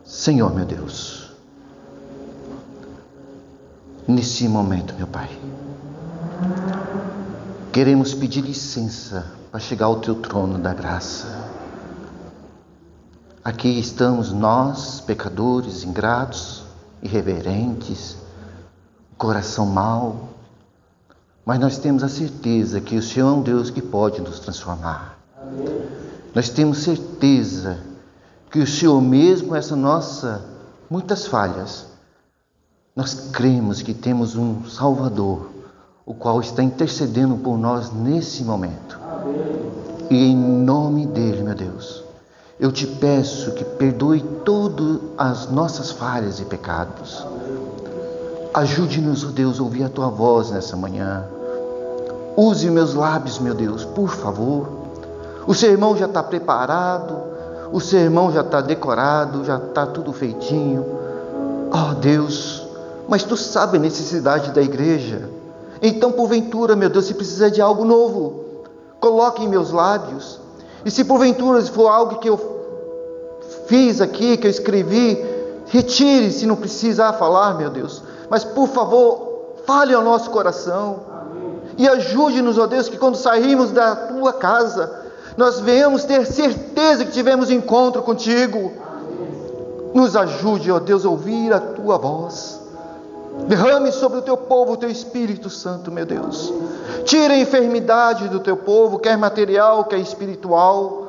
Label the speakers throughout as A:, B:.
A: Senhor, meu Deus, nesse momento, meu Pai, queremos pedir licença para chegar ao Teu trono da graça. Aqui estamos nós, pecadores, ingratos, irreverentes, coração mau, mas nós temos a certeza que o Senhor é um Deus que pode nos transformar. Nós temos certeza que o Senhor mesmo, essa nossa muitas falhas, nós cremos que temos um Salvador, o qual está intercedendo por nós nesse momento. E em nome dele, meu Deus, eu te peço que perdoe todas as nossas falhas e pecados. Ajude-nos, ó Deus, a ouvir a Tua voz nessa manhã. Use meus lábios, meu Deus, por favor. O sermão já está preparado, o sermão já está decorado, já está tudo feitinho. Ó Deus, mas Tu sabe a necessidade da igreja. Então, porventura, meu Deus, se precisa de algo novo, coloque em meus lábios. E se porventura for algo que eu fiz aqui, que eu escrevi, retire se não precisar falar, meu Deus. Mas, por favor, fale ao nosso coração. E ajude-nos, ó Deus, que quando sairmos da Tua casa, nós venhamos ter certeza que tivemos encontro contigo. Nos ajude, ó Deus, a ouvir a Tua voz. Derrame sobre o Teu povo o Teu Espírito Santo, meu Deus. Tire a enfermidade do Teu povo, quer material, quer espiritual.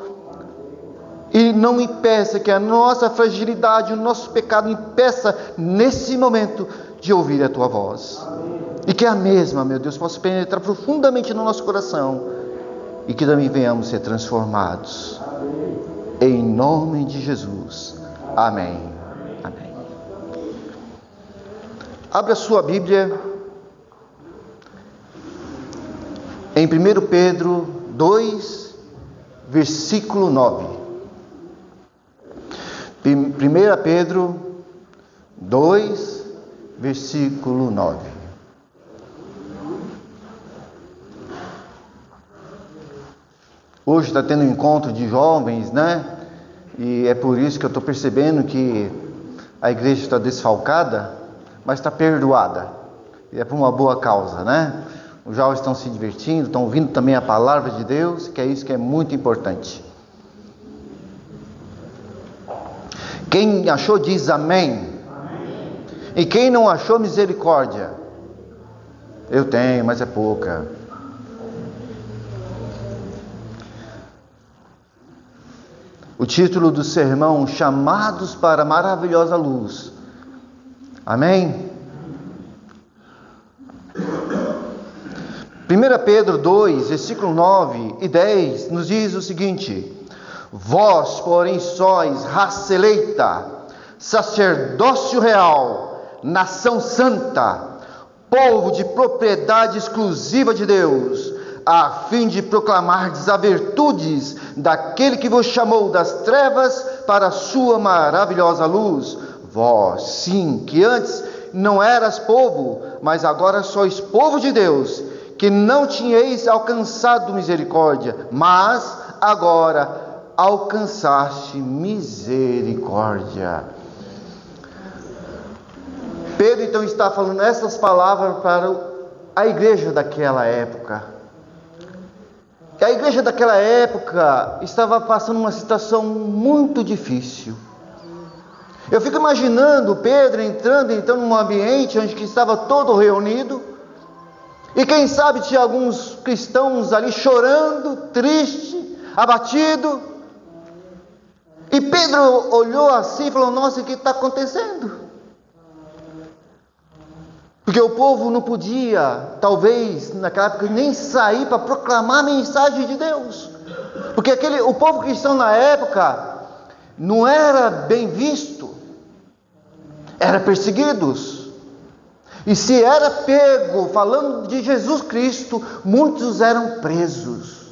A: E não impeça que a nossa fragilidade, o nosso pecado impeça nesse momento de ouvir a Tua voz. E que a mesma, meu Deus, possa penetrar profundamente no nosso coração. E que também venhamos ser transformados. Em nome de Jesus. Amém. Amém. Abra sua Bíblia em 1 Pedro 2, versículo 9. 1 Pedro 2, versículo 9. Hoje está tendo um encontro de jovens, né? E é por isso que eu estou percebendo que a igreja está desfalcada, mas está perdoada. E é por uma boa causa, né? Os jovens estão se divertindo, estão ouvindo também a palavra de Deus, que é isso que é muito importante. Quem achou diz amém. Amém. E quem não achou, misericórdia. Eu tenho, mas é pouca. O título do sermão: Chamados para a Maravilhosa Luz. Amém? 1 Pedro 2, versículo 9 e 10 nos diz o seguinte: Vós, porém, sois raça eleita, sacerdócio real, nação santa, povo de propriedade exclusiva de Deus, a fim de proclamardes as virtudes daquele que vos chamou das trevas para a sua maravilhosa luz. Vós, sim, que antes não eras povo, mas agora sois povo de Deus, que não tinhais alcançado misericórdia, mas agora alcançaste misericórdia. Pedro então está falando essas palavras para a igreja daquela época. E a igreja daquela época estava passando uma situação muito difícil. Eu fico imaginando Pedro entrando então num ambiente onde que estava todo reunido, e quem sabe tinha alguns cristãos ali chorando, triste, abatido. E Pedro olhou assim e falou: nossa, o que está acontecendo? Porque o povo não podia, talvez naquela época, nem sair para proclamar a mensagem de Deus. Porque o povo cristão na época não era bem visto, era perseguidos. E se era pego falando de Jesus Cristo, muitos eram presos.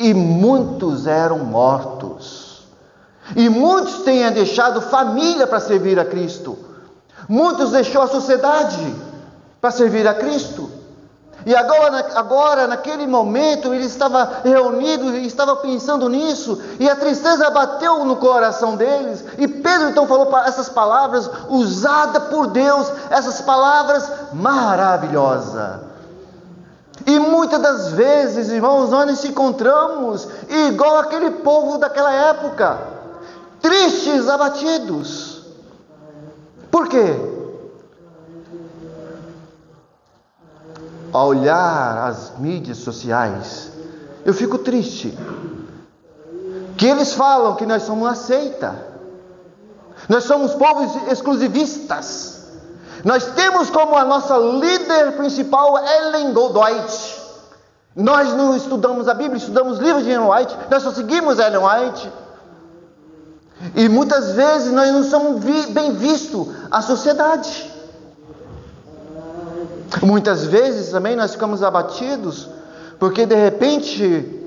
A: E muitos eram mortos. E muitos tenham deixado família para servir a Cristo. Muitos deixou a sociedade para servir a Cristo. E agora, naquele momento, ele estava reunido e estava pensando nisso, e a tristeza bateu no coração deles. E Pedro então falou essas palavras usadas por Deus, essas palavras maravilhosas. E muitas das vezes, irmãos, nós nos encontramos igual aquele povo daquela época, tristes, abatidos. Por quê? Ao olhar as mídias sociais, eu fico triste. Que eles falam que nós somos uma seita. Nós somos povos exclusivistas. Nós temos como a nossa líder principal Ellen White. Nós não estudamos a Bíblia, estudamos livros de Ellen White. Nós só seguimos Ellen White. E muitas vezes nós não somos bem vistos à sociedade. Muitas vezes também nós ficamos abatidos, porque de repente,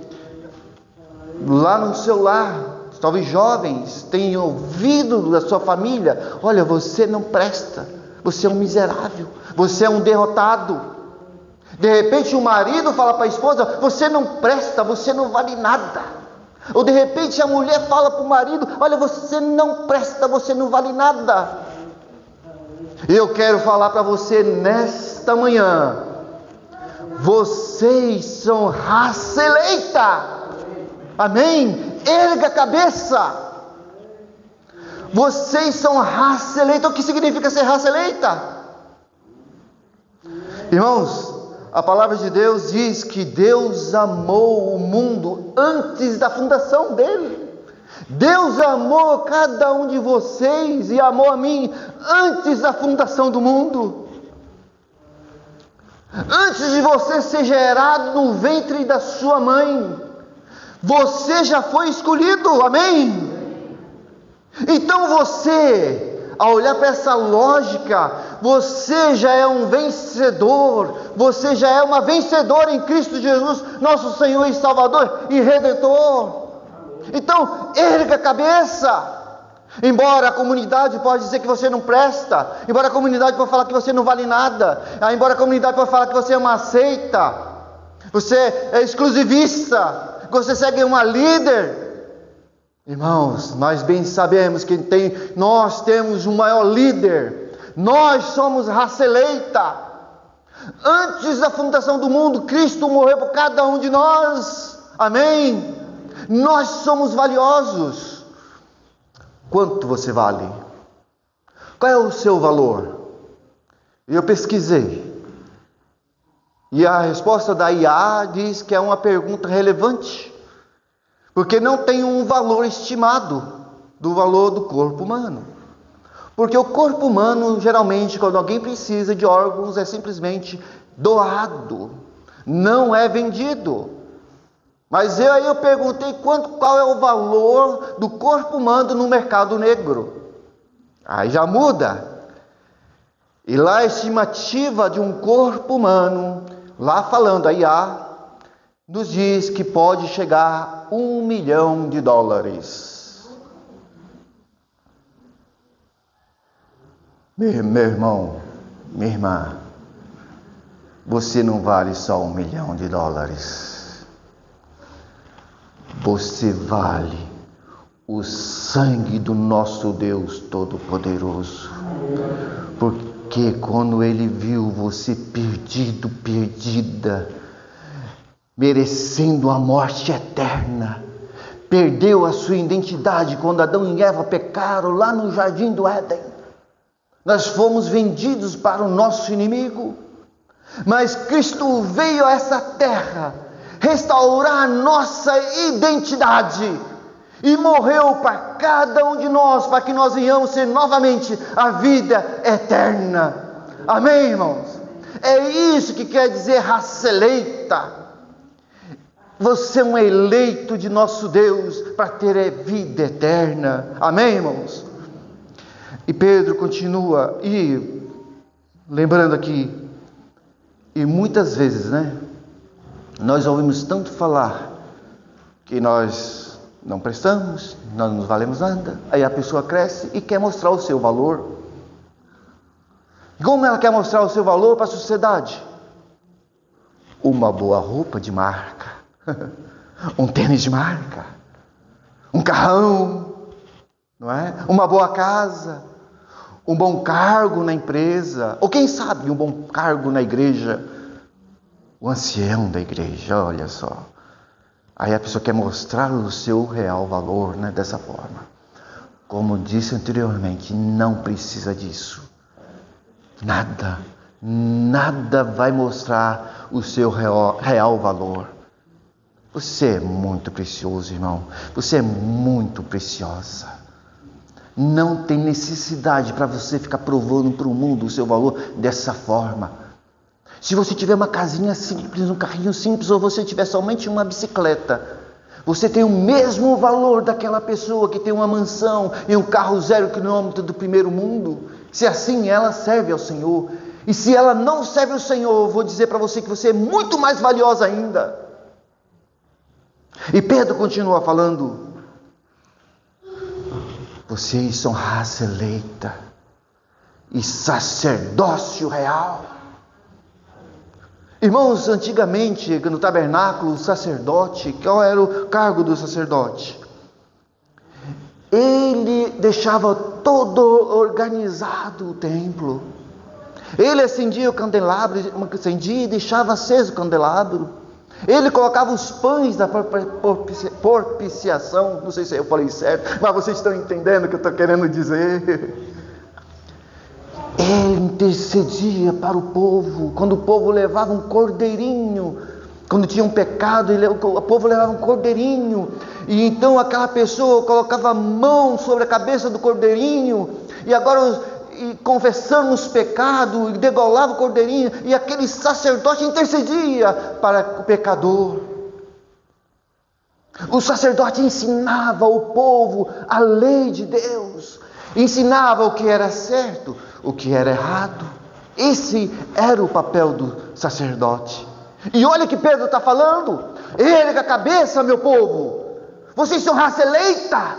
A: lá no seu lar, talvez jovens tenham ouvido da sua família: olha, você não presta, você é um miserável, você é um derrotado. De repente o marido fala para a esposa: você não presta, você não vale nada. Ou de repente a mulher fala para o marido: olha, você não presta, você não vale nada. Eu quero falar para você nesta manhã: vocês são raça eleita. Amém? Erga a cabeça. Vocês são raça eleita. O que significa ser raça eleita? Irmãos, a palavra de Deus diz que Deus amou o mundo antes da fundação dele. Deus amou cada um de vocês e amou a mim antes da fundação do mundo. Antes de você ser gerado no ventre da sua mãe, você já foi escolhido, amém? Então você, ao olhar para essa lógica, você já é um vencedor, você já é uma vencedora em Cristo Jesus, nosso Senhor e Salvador e Redentor. Então, erga a cabeça. Embora a comunidade pode dizer que você não presta, embora a comunidade pode falar que você não vale nada, embora a comunidade pode falar que você é uma seita, você é exclusivista, que você segue uma líder. Irmãos, nós bem sabemos que nós temos um maior líder. Nós somos raça eleita. Antes da fundação do mundo, Cristo morreu por cada um de nós. Amém? Nós somos valiosos. Quanto você vale? Qual é o seu valor? Eu pesquisei. E a resposta da IA diz que é uma pergunta relevante. Porque não tem um valor estimado do valor do corpo humano. Porque o corpo humano, geralmente, quando alguém precisa de órgãos, é simplesmente doado. Não é vendido. Mas aí eu perguntei qual é o valor do corpo humano no mercado negro. Aí já muda. E lá a estimativa de um corpo humano, lá falando a IA, nos diz que pode chegar a $1 milhão. Meu irmão, minha irmã, você não vale só $1 milhão. Você vale o sangue do nosso Deus Todo-Poderoso. Porque quando Ele viu você perdido, perdida, merecendo a morte eterna, perdeu a sua identidade quando Adão e Eva pecaram lá no jardim do Éden. Nós fomos vendidos para o nosso inimigo. Mas Cristo veio a essa terra restaurar a nossa identidade e morreu para cada um de nós, para que nós venhamos ser novamente a vida eterna. Amém, irmãos? É isso que quer dizer raça eleita. Você é um eleito de nosso Deus para ter a vida eterna. Amém, irmãos? E Pedro continua, e lembrando aqui, e muitas vezes, nós ouvimos tanto falar que nós não prestamos, nós não valemos nada. Aí a pessoa cresce e quer mostrar o seu valor. Como ela quer mostrar o seu valor para a sociedade? uma boa roupa de marca, um tênis de marca, um carrão, não é? Uma boa casa, um bom cargo na empresa, ou quem sabe um bom cargo na igreja, o ancião da igreja, olha só. Aí a pessoa quer mostrar o seu real valor, né? Dessa forma. Como disse anteriormente, não precisa disso. Nada vai mostrar o seu real valor. Você é muito precioso, irmão. Você é muito preciosa. Não tem necessidade para você ficar provando para o mundo o seu valor dessa forma. Se você tiver uma casinha simples, um carrinho simples, ou você tiver somente uma bicicleta, você tem o mesmo valor daquela pessoa que tem uma mansão e um carro 0 km do primeiro mundo. Se assim ela serve ao Senhor. E se ela não serve ao Senhor, eu vou dizer para você que você é muito mais valiosa ainda. E Pedro continua falando: vocês são raça eleita e sacerdócio real. Irmãos, antigamente no tabernáculo, o sacerdote, qual era o cargo do sacerdote? Ele deixava todo organizado o templo. Ele acendia o candelabro, acendia e deixava aceso o candelabro. Ele colocava os pães da propiciação. Não sei se eu falei certo, mas vocês estão entendendo o que eu estou querendo dizer. Ele intercedia para o povo. Quando o povo levava um cordeirinho, quando tinha um pecado, o povo levava um cordeirinho, e então aquela pessoa colocava a mão sobre a cabeça do cordeirinho, e agora confessando os pecados, e degolava o cordeirinho, e aquele sacerdote intercedia para o pecador. O sacerdote ensinava ao povo a lei de Deus, ensinava o que era certo, o que era errado. Esse era o papel do sacerdote. E olha que Pedro está falando: erga a cabeça, meu povo, vocês são raça eleita,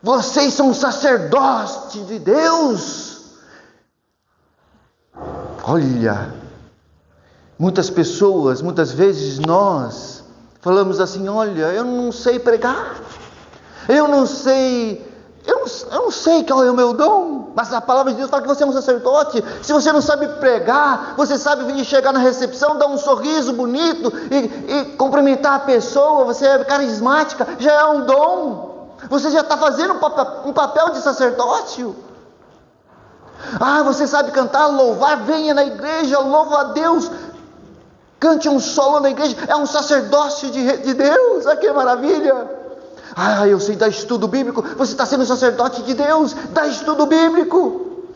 A: vocês são sacerdote de Deus. Olha, muitas pessoas, muitas vezes nós falamos assim: olha, eu não sei pregar, eu não sei qual é o meu dom, mas a palavra de Deus fala que você é um sacerdote. Se você não sabe pregar, você sabe vir chegar na recepção, dar um sorriso bonito e cumprimentar a pessoa, você é carismática, já é um dom. Você já está fazendo um papel de sacerdócio. Você sabe cantar, louvar, venha na igreja, louva a Deus, cante um solo na igreja, é um sacerdócio de Deus. Que maravilha! Eu sei dar estudo bíblico. Você está sendo sacerdote de Deus, dá estudo bíblico.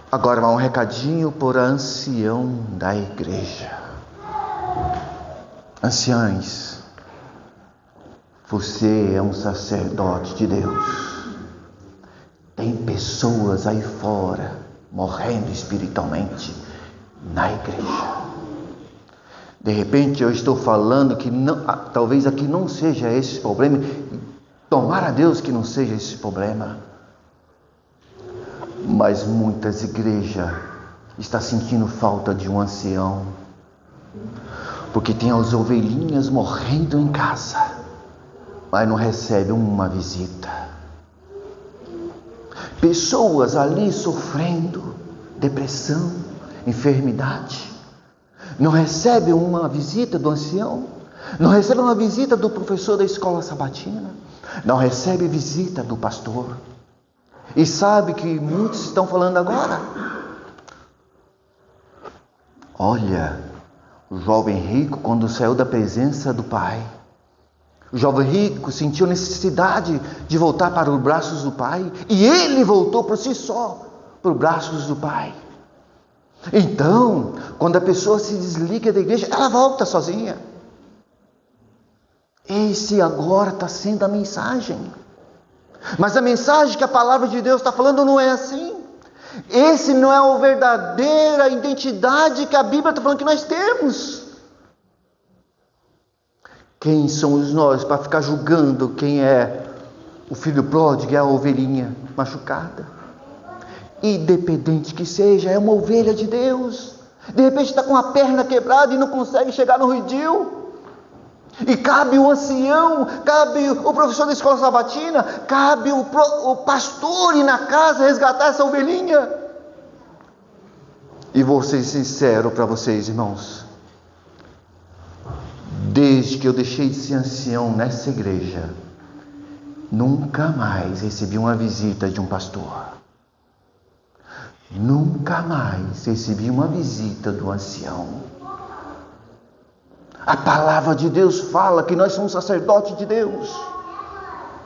A: Agora vai um recadinho para ancião da igreja. Anciães, você é um sacerdote de Deus. Tem pessoas aí fora morrendo espiritualmente na igreja. De repente eu estou falando que não, talvez aqui não seja esse problema. Tomara a Deus que não seja esse problema. Mas muitas igrejas estão sentindo falta de um ancião. Porque tem as ovelhinhas morrendo em casa, mas não recebem uma visita. Pessoas ali sofrendo depressão, enfermidade, não recebe uma visita do ancião, não recebe uma visita do professor da escola sabatina, não recebe visita do pastor. E sabe que muitos estão falando agora? Olha, o jovem rico, quando saiu da presença do pai, o jovem rico sentiu necessidade de voltar para os braços do pai, e ele voltou por si só para os braços do pai. Então, quando a pessoa se desliga da igreja, ela volta sozinha. Esse agora está sendo a mensagem. Mas a mensagem que a palavra de Deus está falando não é assim. Esse não é a verdadeira identidade que a Bíblia está falando que nós temos. Quem somos nós para ficar julgando quem é o filho pródigo e a ovelhinha machucada? independente que seja, é uma ovelha de Deus. De repente está com a perna quebrada e não consegue chegar no redil. E cabe o ancião, cabe o professor da escola sabatina, cabe o pastor ir na casa resgatar essa ovelhinha. E vou ser sincero para vocês, irmãos. Desde que eu deixei de ser ancião nessa igreja, nunca mais recebi uma visita de um pastor. Nunca mais recebi uma visita do ancião. A palavra de Deus fala que nós somos sacerdotes de Deus,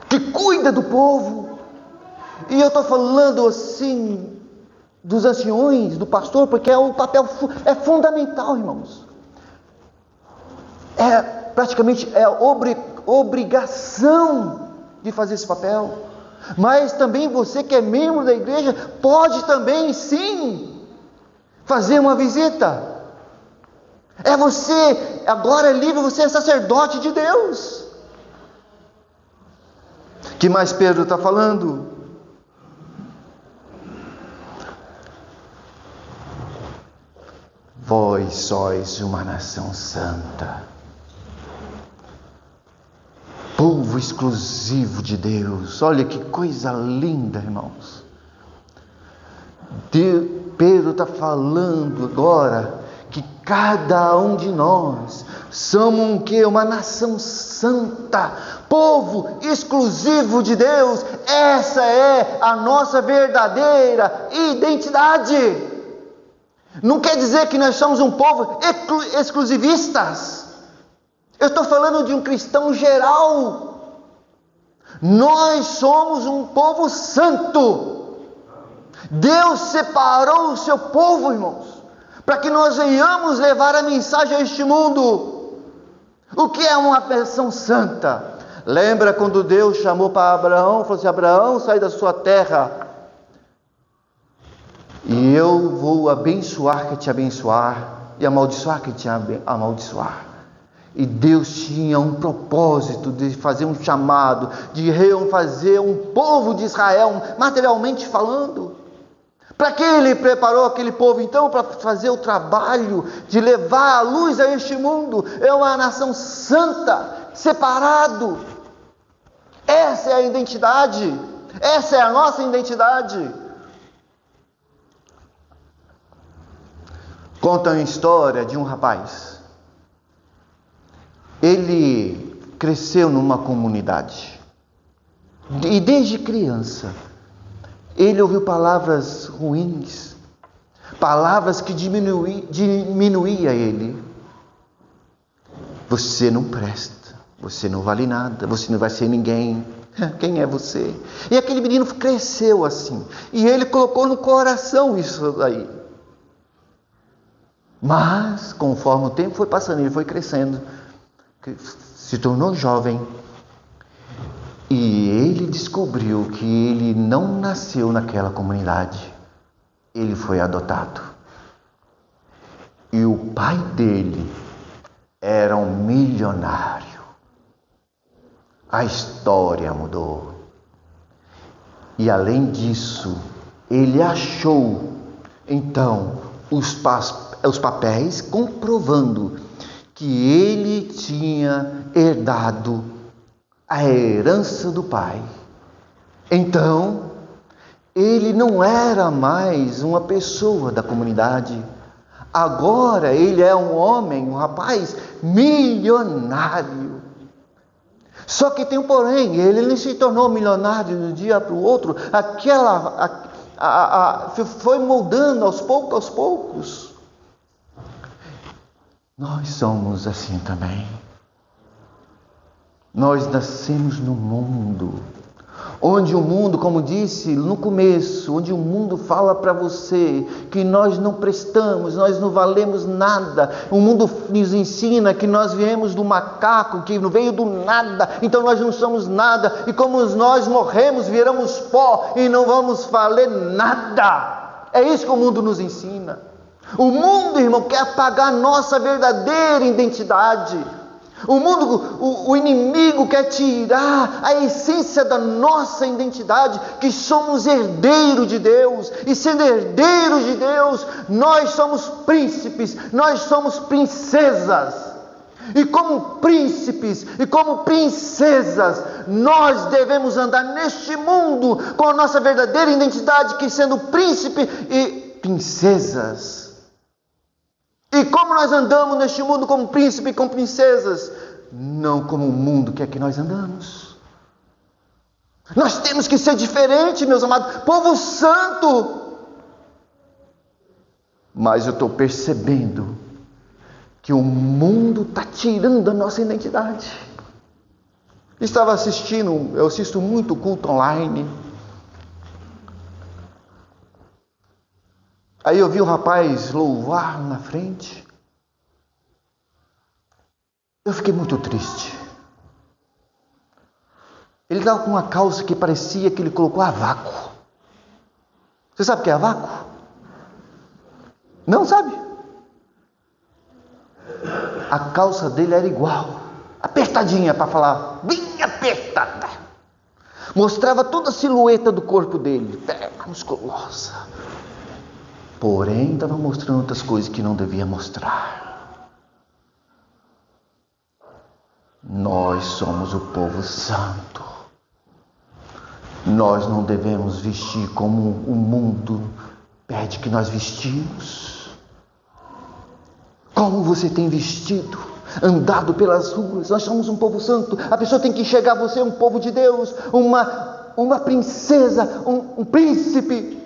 A: que cuida do povo. E eu estou falando assim dos anciões, do pastor, porque o papel é fundamental, irmãos. Praticamente é obrigação de fazer esse papel. Mas também você que é membro da igreja pode também sim fazer uma visita. Você, agora é livre, você é sacerdote de Deus. Que mais Pedro está falando? Vós sois uma nação santa, povo exclusivo de Deus. Olha que coisa linda, irmãos. Pedro está falando agora que cada um de nós somos uma nação santa, povo exclusivo de Deus. Essa é a nossa verdadeira identidade. Não quer dizer que nós somos um povo exclusivistas. Eu estou falando de um cristão geral. Nós somos um povo santo. Deus separou o seu povo, irmãos, para que nós venhamos levar a mensagem a este mundo. O que é uma nação santa? Lembra quando Deus chamou para Abraão, falou assim: Abraão, sai da sua terra, e eu vou abençoar que te abençoar, e amaldiçoar que te amaldiçoar. E Deus tinha um propósito de fazer um chamado, de fazer um povo de Israel, materialmente falando. Para que Ele preparou aquele povo então? Para fazer o trabalho de levar a luz a este mundo. É uma nação santa, separado. Essa é a identidade. Essa é a nossa identidade. Conta uma história de um rapaz. Ele cresceu numa comunidade. E desde criança, ele ouviu palavras ruins, palavras que diminuía ele. Você não presta, você não vale nada, você não vai ser ninguém. Quem é você? E aquele menino cresceu assim, e ele colocou no coração isso daí. Mas, conforme o tempo foi passando, ele foi crescendo, se tornou jovem, e ele descobriu que ele não nasceu naquela comunidade. Ele foi adotado. E o pai dele era um milionário. A história mudou. E além disso, ele achou, então, os papéis comprovando que ele tinha herdado a herança do pai. Então, ele não era mais uma pessoa da comunidade. Agora ele é um homem, um rapaz milionário. Só que tem um porém, ele não se tornou milionário de um dia para o outro. Foi moldando aos poucos. Nós somos assim também. Nós nascemos no mundo, onde o mundo, como disse no começo, onde o mundo fala para você que nós não prestamos, nós não valemos nada. O mundo nos ensina que nós viemos do macaco, que veio do nada, então nós não somos nada. E como nós morremos, viramos pó e não vamos valer nada. É isso que o mundo nos ensina. O mundo, irmão, quer apagar a nossa verdadeira identidade. O inimigo quer tirar a essência da nossa identidade, que somos herdeiros de Deus, e sendo herdeiros de Deus, nós somos príncipes, nós somos princesas, e como príncipes e como princesas, nós devemos andar neste mundo com a nossa verdadeira identidade, que sendo príncipe e princesas. E como nós andamos neste mundo como príncipe e como princesas? Não como o mundo quer que nós andamos. Nós temos que ser diferentes, meus amados. Povo santo. Mas eu estou percebendo que o mundo está tirando a nossa identidade. Estava assistindo, eu assisto muito culto online. Aí eu vi o rapaz louvar na frente. Eu fiquei muito triste. Ele estava com uma calça que parecia que ele colocou a vácuo. Você sabe o que é a vácuo? Não sabe? A calça dele era igual, apertadinha, para falar, bem apertada. Mostrava toda a silhueta do corpo dele, perna musculosa. Porém, estava mostrando outras coisas que não devia mostrar. Nós somos o povo santo. Nós não devemos vestir como o mundo pede que nós vestimos. Como você tem vestido, andado pelas ruas? Nós somos um povo santo. A pessoa tem que enxergar você um povo de Deus, uma princesa, um príncipe.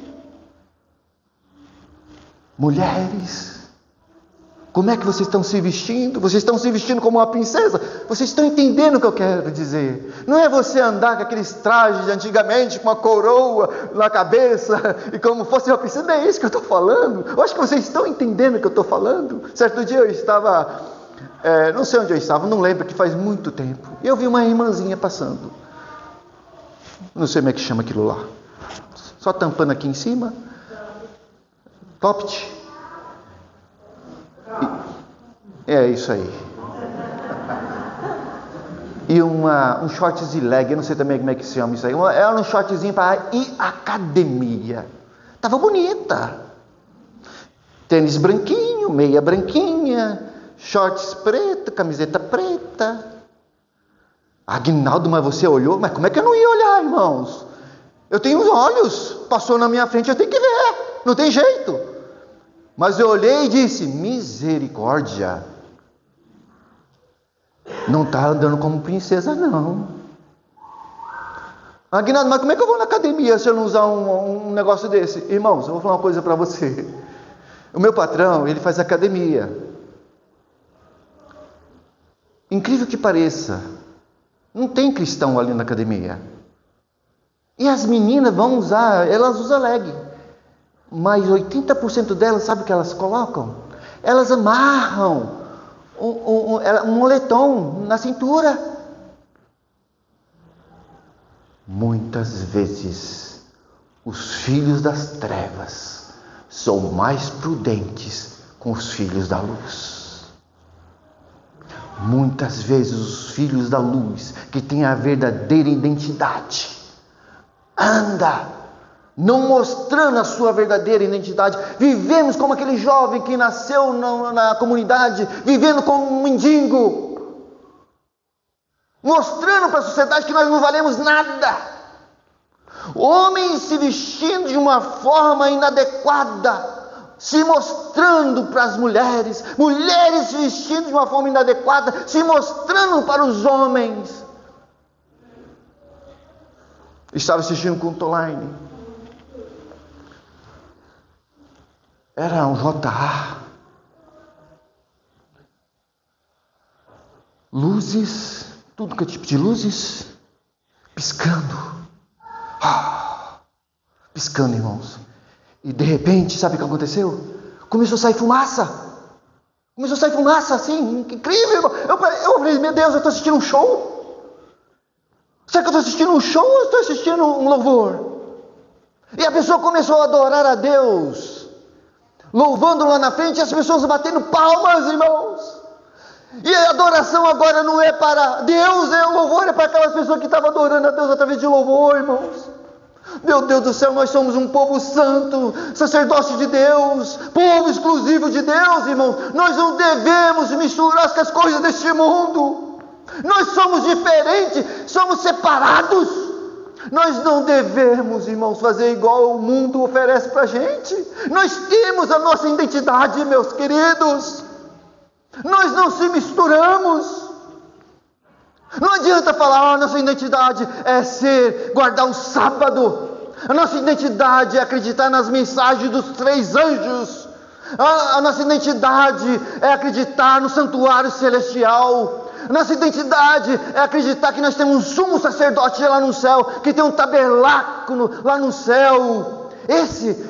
A: Mulheres, como é que vocês estão se vestindo? Vocês estão se vestindo como uma princesa? Vocês estão entendendo o que eu quero dizer? Não é você andar com aqueles trajes de antigamente, com uma coroa na cabeça, e como fosse uma princesa. Não é isso que eu estou falando. Eu acho que vocês estão entendendo o que eu estou falando. Certo dia eu estava, não sei onde eu estava, não lembro, que faz muito tempo. E eu vi uma irmãzinha passando. Não sei como é que chama aquilo lá. Só tampando aqui em cima. Topt. É isso aí. E um shorts de leg, eu não sei também como é que se chama isso aí. Era um shortzinho para ir à academia. Tava bonita. Tênis branquinho, meia branquinha, shorts preto, camiseta preta. Aguinaldo, mas você olhou? Mas como é que eu não ia olhar, irmãos? Eu tenho os olhos, passou na minha frente, eu tenho que ver, não tem jeito. Mas eu olhei e disse, misericórdia. Não está andando como princesa, não. Aguinaldo, mas como é que eu vou na academia se eu não usar um negócio desse? Irmãos, eu vou falar uma coisa para você. O meu patrão, ele faz academia. Incrível que pareça, não tem cristão ali na academia. E as meninas vão usar, elas usam leg. Mas 80% delas, sabe o que elas colocam? Elas amarram um moletom na cintura. Muitas vezes, os filhos das trevas são mais prudentes com os filhos da luz. Muitas vezes, os filhos da luz, que têm a verdadeira identidade, não mostrando a sua verdadeira identidade. Vivemos como aquele jovem que nasceu na comunidade, vivendo como um mendigo, mostrando para a sociedade que nós não valemos nada. Homens se vestindo de uma forma inadequada, se mostrando para as mulheres, mulheres se vestindo de uma forma inadequada, se mostrando para os homens. Estava assistindo um culto online. Era um JA. Luzes, tudo que é tipo de luzes, piscando. Piscando, irmãos. E de repente, sabe o que aconteceu? Começou a sair fumaça. Começou a sair fumaça assim, incrível, irmão. Eu falei, meu Deus, eu estou assistindo um show? Será que eu estou assistindo um show ou estou assistindo um louvor? E a pessoa começou a adorar a Deus, louvando lá na frente, e as pessoas batendo palmas, irmãos. E a adoração agora não é para Deus, o louvor é para aquelas pessoas que estavam adorando a Deus através de louvor, irmãos. Meu Deus do céu, nós somos um povo santo, sacerdócio de Deus, povo exclusivo de Deus, irmãos. Nós não devemos misturar com as coisas deste mundo. Nós somos diferentes, somos separados. Nós não devemos, irmãos, fazer igual o mundo oferece para a gente. Nós temos a nossa identidade, meus queridos. Nós não se misturamos. Não adianta falar, nossa identidade é guardar o sábado. A nossa identidade é acreditar nas mensagens dos 3 anjos. A nossa identidade é acreditar no santuário celestial. A nossa identidade é acreditar que nós temos um sumo sacerdote lá no céu, que tem um tabernáculo lá no céu.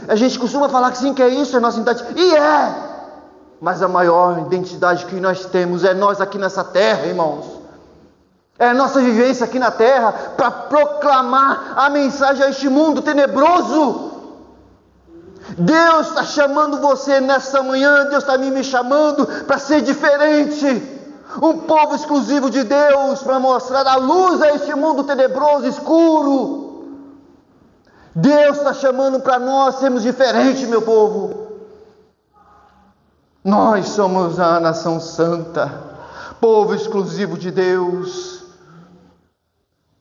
A: A gente costuma falar que sim, que é isso, é a nossa identidade. E é. Mas a maior identidade que nós temos é nós aqui nessa terra, irmãos. É a nossa vivência aqui na terra para proclamar a mensagem a este mundo tenebroso. Deus está chamando você nessa manhã, Deus está me chamando para ser diferente. Um povo exclusivo de Deus, para mostrar a luz a este mundo tenebroso, escuro. Deus está chamando para nós sermos diferentes, meu povo. Nós somos a nação santa, povo exclusivo de Deus.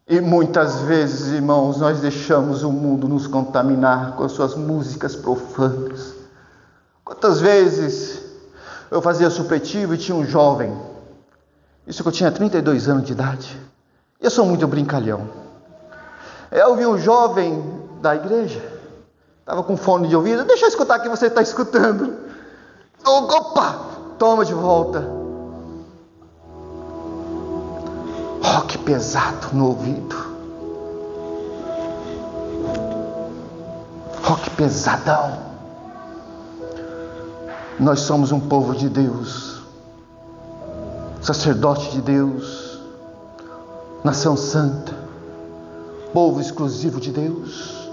A: E muitas vezes, irmãos, nós deixamos o mundo nos contaminar com as suas músicas profanas. Quantas vezes eu fazia supletivo e tinha um jovem, isso que eu tinha 32 anos de idade, eu sou muito brincalhão. Eu vi um jovem da igreja, estava com fone de ouvido, deixa eu escutar o que você está escutando. Opa, toma de volta. Rock pesado no ouvido. Rock pesadão. Nós somos um povo de Deus, sacerdote de Deus, nação santa, povo exclusivo de Deus.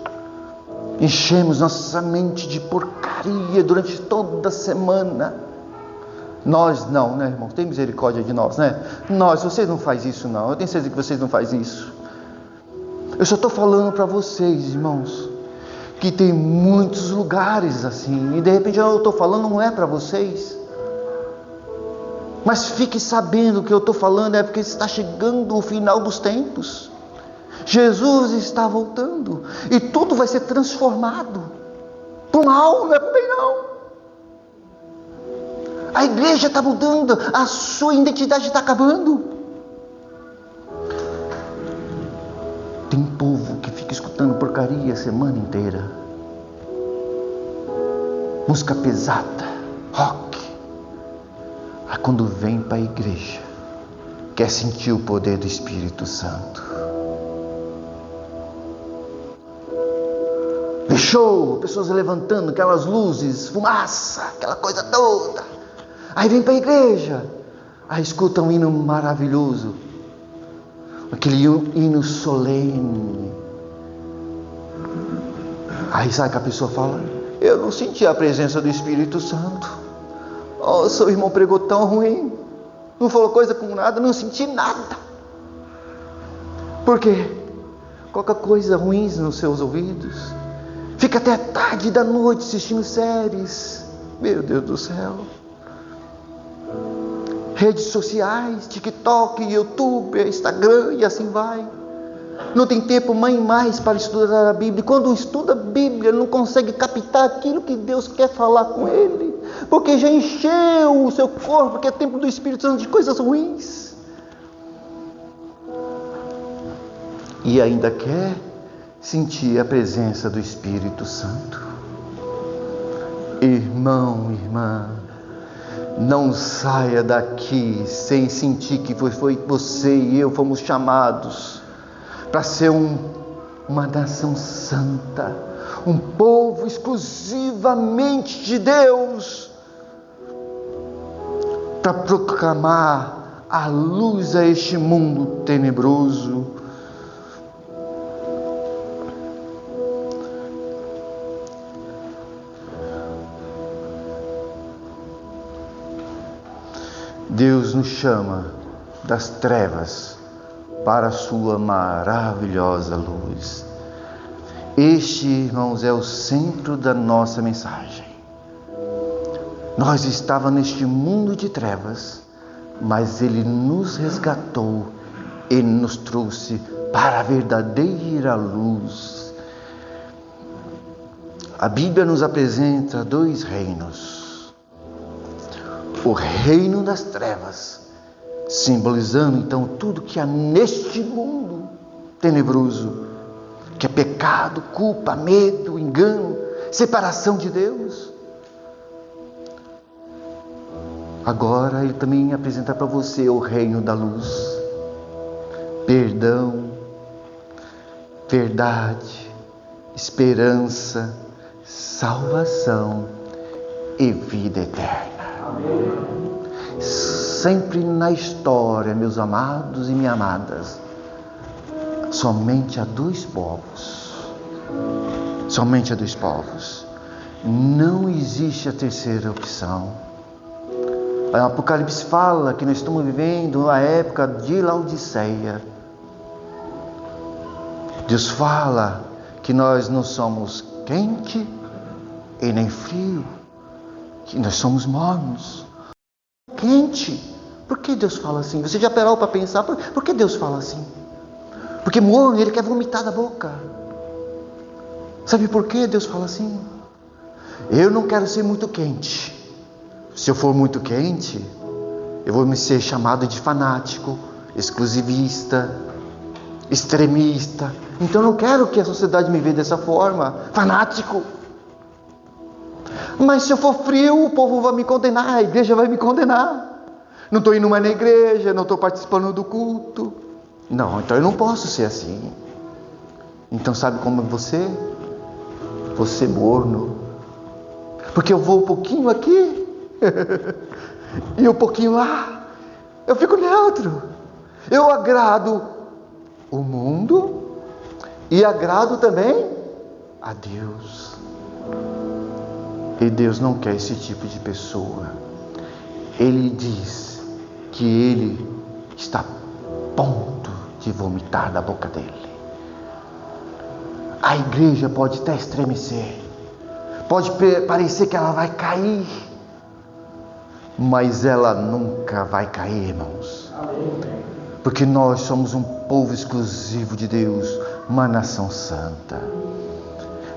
A: Enchemos nossa mente de porcaria durante toda a semana. Nós não, né, irmão? Tem misericórdia de nós, né? Vocês não fazem isso, não. Eu tenho certeza que vocês não fazem isso. Eu só estou falando para vocês, irmãos, que tem muitos lugares assim. E de repente eu estou falando, não é para vocês. Mas fique sabendo que eu estou falando é porque está chegando o final dos tempos. Jesus está voltando. E tudo vai ser transformado. Para o mal, não é para o bem, não. A igreja está mudando, a sua identidade está acabando. Tem povo que fica escutando porcaria a semana inteira. Música pesada, rock. Aí quando vem para a igreja, quer sentir o poder do Espírito Santo. Show, pessoas levantando aquelas luzes, fumaça, aquela coisa toda. Aí vem para a igreja, aí escuta um hino maravilhoso, aquele hino solene. Aí sabe que a pessoa fala, eu não senti a presença do Espírito Santo. Oh, seu irmão pregou tão ruim, não falou coisa com nada, não senti nada. Por quê? Coloca coisa ruins nos seus ouvidos, fica até tarde da noite assistindo séries, meu Deus do céu. Redes sociais, TikTok, YouTube, Instagram e assim vai. Não tem tempo mais para estudar a Bíblia. Quando estuda a Bíblia, não consegue captar aquilo que Deus quer falar com ele, porque já encheu o seu corpo, que é tempo do Espírito Santo, de coisas ruins. E ainda quer sentir a presença do Espírito Santo. Irmão, irmã, não saia daqui sem sentir que foi você e eu fomos chamados para ser uma nação santa, um povo exclusivamente de Deus, para proclamar a luz a este mundo tenebroso. Deus nos chama das trevas para a sua maravilhosa luz. Este, irmãos, é o centro da nossa mensagem. Nós estávamos neste mundo de trevas, mas Ele nos resgatou e nos trouxe para a verdadeira luz. A Bíblia nos apresenta dois reinos. O reino das trevas, simbolizando então tudo que há neste mundo tenebroso, que é pecado, culpa, medo, engano, separação de Deus. Agora Ele também apresenta para você o reino da luz, perdão, verdade, esperança, salvação e vida eterna. Sempre na história, meus amados e minhas amadas, somente há dois povos. Somente há dois povos. Não existe a terceira opção. O Apocalipse fala que nós estamos vivendo a época de Laodiceia. Deus fala que nós não somos quente e nem frio, que nós somos mornos. Quente. Por que Deus fala assim? Você já parou para pensar? Por que Deus fala assim? Porque morno, Ele quer vomitar da boca. Sabe por que Deus fala assim? Eu não quero ser muito quente. Se eu for muito quente, eu vou me ser chamado de fanático, exclusivista, extremista. Então eu não quero que a sociedade me veja dessa forma, fanático. Mas se eu for frio, o povo vai me condenar, a igreja vai me condenar. Não estou indo mais na igreja, não estou participando do culto. Não, então eu não posso ser assim. Então sabe como você? Você morno. Porque eu vou um pouquinho aqui e um pouquinho lá. Eu fico neutro. Eu agrado o mundo e agrado também a Deus. E Deus não quer esse tipo de pessoa. Ele diz que Ele está a ponto de vomitar da boca dele. A igreja pode até estremecer, pode parecer que ela vai cair, mas ela nunca vai cair, irmãos. Porque nós somos um povo exclusivo de Deus, uma nação santa.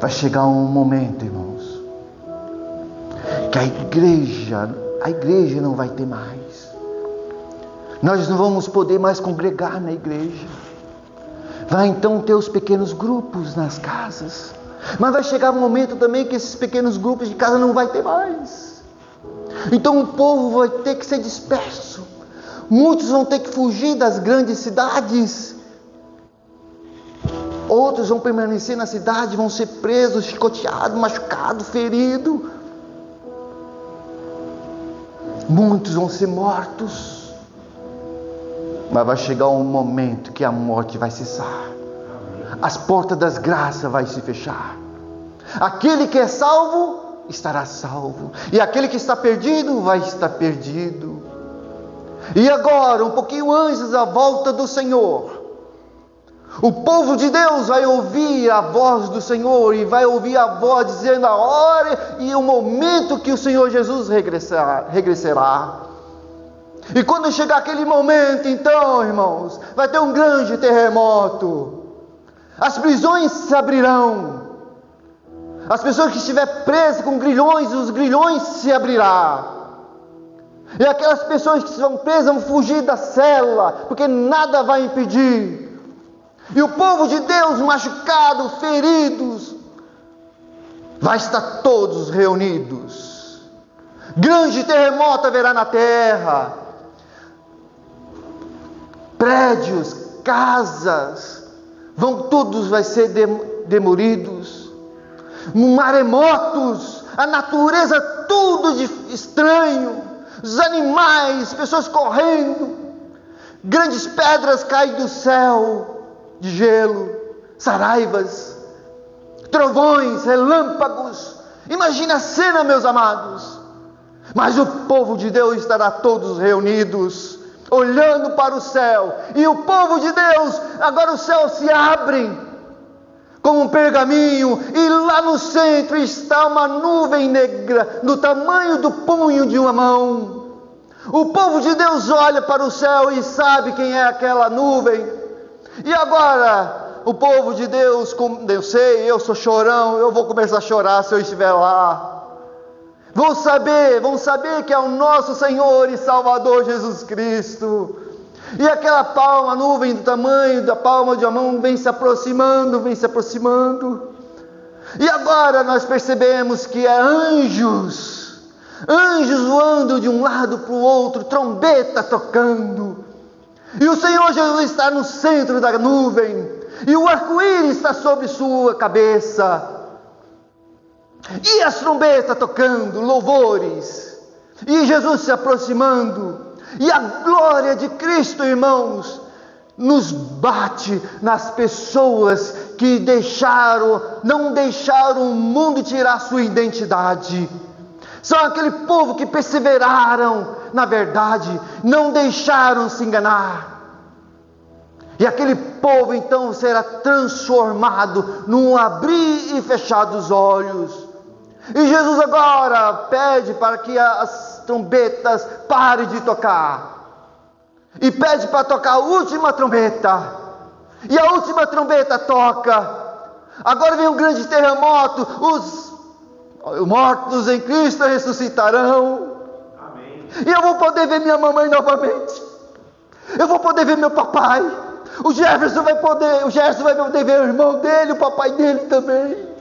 A: Vai chegar um momento, irmãos, que a igreja não vai ter mais. Nós não vamos poder mais congregar na igreja. Vai então ter os pequenos grupos nas casas. Mas vai chegar um momento também que esses pequenos grupos de casa não vai ter mais. Então o povo vai ter que ser disperso. Muitos vão ter que fugir das grandes cidades. Outros vão permanecer na cidade, vão ser presos, chicoteados, machucados, feridos. Muitos vão ser mortos. Mas vai chegar um momento que a morte vai cessar. As portas das graças vai se fechar. Aquele que é salvo, estará salvo. E aquele que está perdido, vai estar perdido. E agora, um pouquinho antes da volta do Senhor, o povo de Deus vai ouvir a voz do Senhor. E vai ouvir a voz dizendo a hora e o momento que o Senhor Jesus regressará. E quando chegar aquele momento, então, irmãos, vai ter um grande terremoto. As prisões se abrirão. As pessoas que estiverem presas com grilhões, os grilhões se abrirão. E aquelas pessoas que estão presas vão fugir da cela, porque nada vai impedir. E o povo de Deus, machucado, feridos, vai estar todos reunidos. Grande terremoto haverá na terra. Prédios, casas, todos vai ser demolidos. Maremotos, a natureza tudo de estranho, os animais, pessoas correndo, grandes pedras caem do céu, de gelo, saraivas, trovões, relâmpagos. Imagine a cena, meus amados. Mas o povo de Deus estará todos reunidos, olhando para o céu. E o povo de Deus, agora os céus se abrem como um pergaminho, e lá no centro está uma nuvem negra, do tamanho do punho de uma mão. O povo de Deus olha para o céu e sabe quem é aquela nuvem. E agora, o povo de Deus, eu sei, eu sou chorão, eu vou começar a chorar se eu estiver lá. Vão saber que é o nosso Senhor e Salvador Jesus Cristo. E aquela palma, nuvem do tamanho da palma de uma mão, vem se aproximando. E agora nós percebemos que é anjos voando de um lado para o outro, trombeta tocando. E o Senhor Jesus está no centro da nuvem, e o arco-íris está sobre sua cabeça. E as trombetas tocando, louvores, e Jesus se aproximando. E a glória de Cristo, irmãos, nos bate nas pessoas que não deixaram o mundo tirar sua identidade. São aquele povo que perseveraram na verdade, não deixaram se enganar. E aquele povo então será transformado num abrir e fechar dos olhos. E Jesus agora pede para que as trombetas parem de tocar. E pede para tocar a última trombeta. E a última trombeta toca. Agora vem um grande terremoto. Os mortos em Cristo ressuscitarão. Amém. E eu vou poder ver minha mamãe novamente. Eu vou poder ver meu papai. O Jefferson vai poder ver o irmão dele, o papai dele também.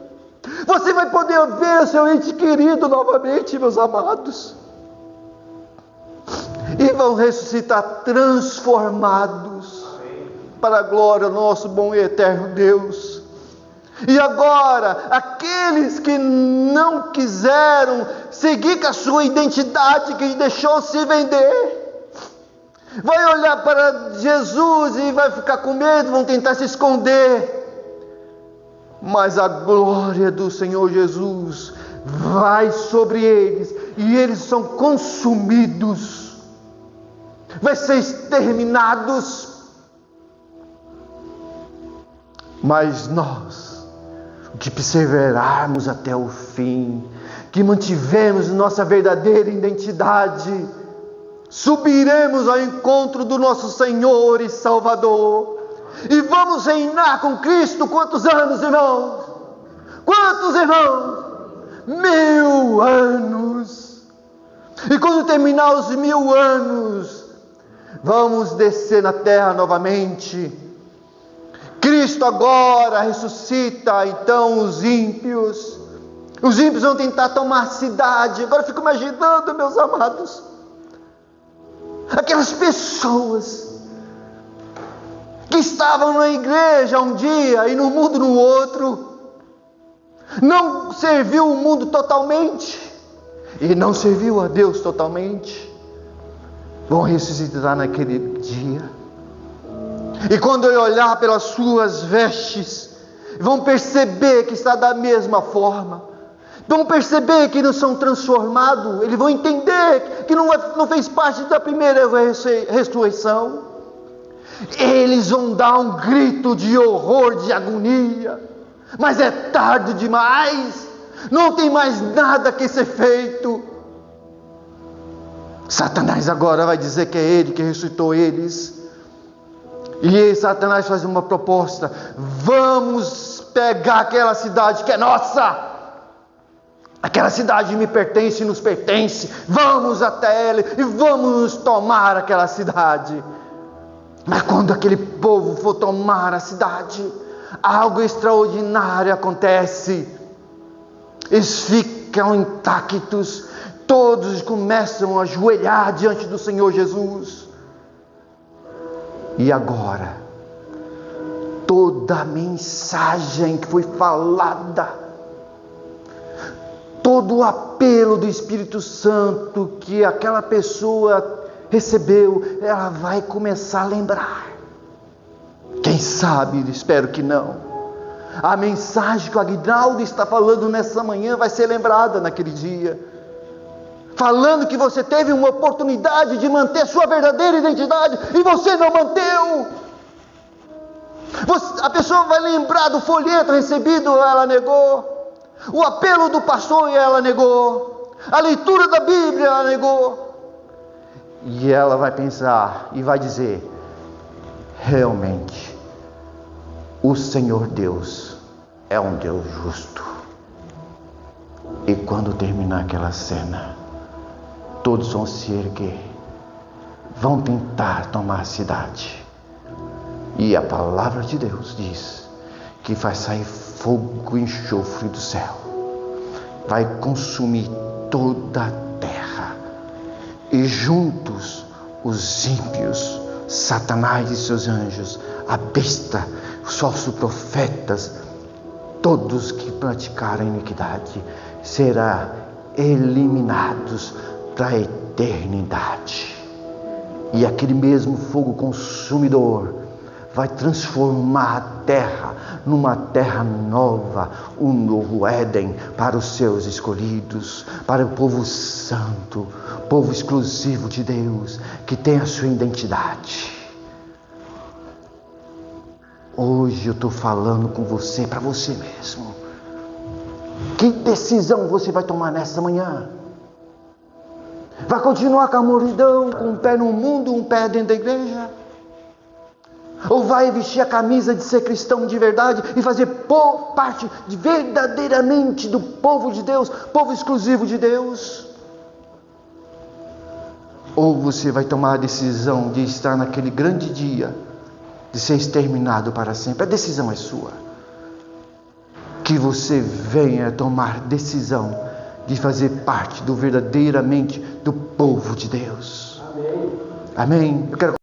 A: Você vai poder ver o seu ente querido novamente, meus amados. E vão ressuscitar transformados para a glória do nosso bom e eterno Deus. E agora, aqueles que não quiseram seguir com a sua identidade, que deixou se vender, vai olhar para Jesus e vai ficar com medo, vão tentar se esconder. Mas a glória do Senhor Jesus vai sobre eles, e eles são consumidos, vai ser exterminados. Mas nós, que perseverarmos até o fim, que mantivemos nossa verdadeira identidade, subiremos ao encontro do nosso Senhor e Salvador, e vamos reinar com Cristo. Quantos anos, irmãos? Quantos, irmãos? 1000 anos. E quando terminar os 1000 anos, vamos descer na terra novamente. Cristo agora ressuscita então os ímpios. Os ímpios vão tentar tomar a cidade. Agora eu fico imaginando, meus amados, aquelas pessoas que estavam na igreja um dia e no mundo no outro, não serviu o mundo totalmente e não serviu a Deus totalmente, vão ressuscitar naquele dia. E quando eu olhar pelas suas vestes, vão perceber que está da mesma forma, vão perceber que não são transformados, eles vão entender que não fez parte da primeira ressurreição. Eles vão dar um grito de horror, de agonia, mas é tarde demais, não tem mais nada que ser feito. Satanás agora vai dizer que é ele que ressuscitou eles. E aí Satanás faz uma proposta: vamos pegar aquela cidade que é nossa, aquela cidade me pertence e nos pertence, vamos até ela e vamos tomar aquela cidade. Mas quando aquele povo for tomar a cidade, algo extraordinário acontece. Eles ficam intactos, todos começam a ajoelhar diante do Senhor Jesus. E agora, toda a mensagem que foi falada, todo o apelo do Espírito Santo que aquela pessoa recebeu, ela vai começar a lembrar. Quem sabe, espero que não, a mensagem que o Aguinaldo está falando nessa manhã vai ser lembrada naquele dia. falando que você teve uma oportunidade de manter sua verdadeira identidade e você não manteu. A pessoa vai lembrar do folheto recebido, ela negou. O apelo do pastor, ela negou. A leitura da Bíblia, ela negou. E ela vai pensar e vai dizer: realmente, o Senhor Deus é um Deus justo. E quando terminar aquela cena, todos vão se erguer, vão tentar tomar a cidade. E a palavra de Deus diz que vai sair fogo e enxofre do céu, vai consumir toda a terra, e juntos os ímpios, Satanás e seus anjos, a besta, os falsos profetas, todos que praticaram iniquidade, serão eliminados para a eternidade. E aquele mesmo fogo consumidor vai transformar a terra numa terra nova, um novo Éden para os seus escolhidos, para o povo santo, povo exclusivo de Deus, que tem a sua identidade. Hoje eu estou falando com você, para você mesmo. Que decisão você vai tomar nessa manhã? Vai continuar com a multidão, com um pé no mundo, um pé dentro da igreja? Ou vai vestir a camisa de ser cristão de verdade e fazer parte verdadeiramente do povo de Deus, povo exclusivo de Deus? Ou você vai tomar a decisão de estar naquele grande dia, de ser exterminado para sempre? A decisão é sua. Que você venha tomar decisão de fazer parte verdadeiramente do povo de Deus. Amém? Amém? Eu quero